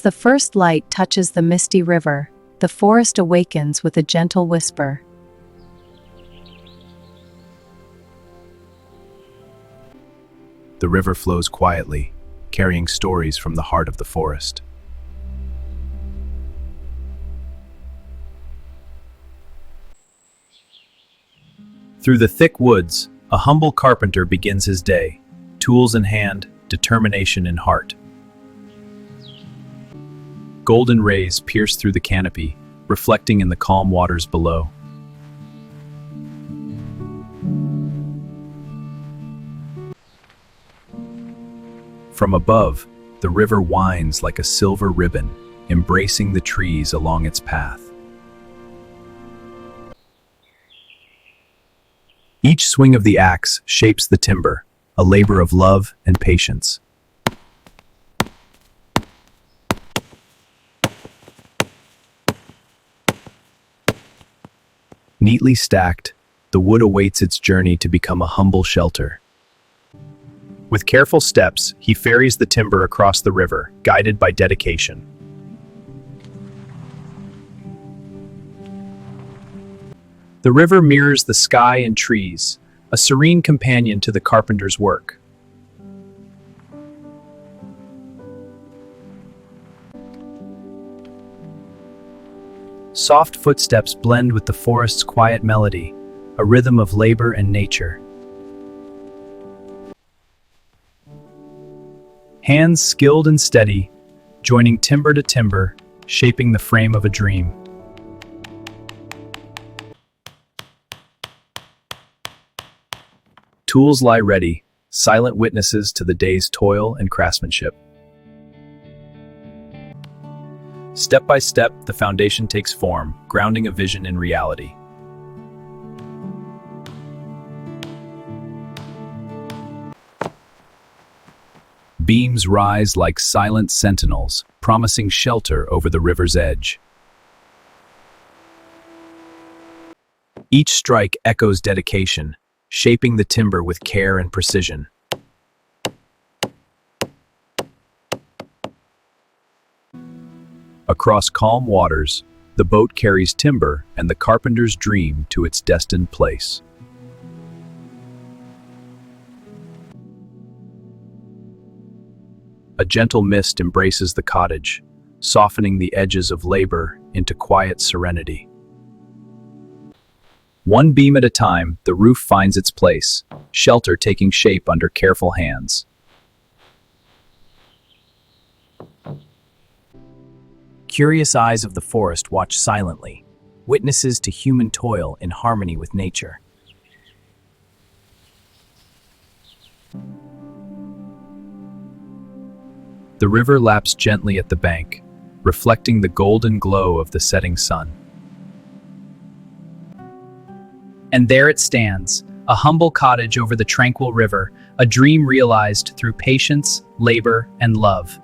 the first light touches the misty river, the forest awakens with a gentle whisper. The river flows quietly, carrying stories from the heart of the forest. Through the thick woods, a humble carpenter begins his day, tools in hand, determination in heart. Golden rays pierce through the canopy, reflecting in the calm waters below. From above, the river winds like a silver ribbon, embracing the trees along its path. Each swing of the axe shapes the timber, a labor of love and patience. Neatly stacked, the wood awaits its journey to become a humble shelter. With careful steps, he ferries the timber across the river, guided by dedication. The river mirrors the sky and trees, a serene companion to the carpenter's work. Soft footsteps blend with the forest's quiet melody, a rhythm of labor and nature. Hands skilled and steady, joining timber to timber, shaping the frame of a dream. Tools lie ready, silent witnesses to the day's toil and craftsmanship. Step by step, the foundation takes form, grounding a vision in reality. Beams rise like silent sentinels, promising shelter over the river's edge. Each strike echoes dedication, shaping the timber with care and precision. Across calm waters, the boat carries timber and the carpenter's dream to its destined place. A gentle mist embraces the cottage, softening the edges of labor into quiet serenity. One beam at a time, the roof finds its place, shelter taking shape under careful hands. Curious eyes of the forest watch silently, witnesses to human toil in harmony with nature. The river laps gently at the bank, reflecting the golden glow of the setting sun. And there it stands, a humble cottage over the tranquil river, a dream realized through patience, labor, and love.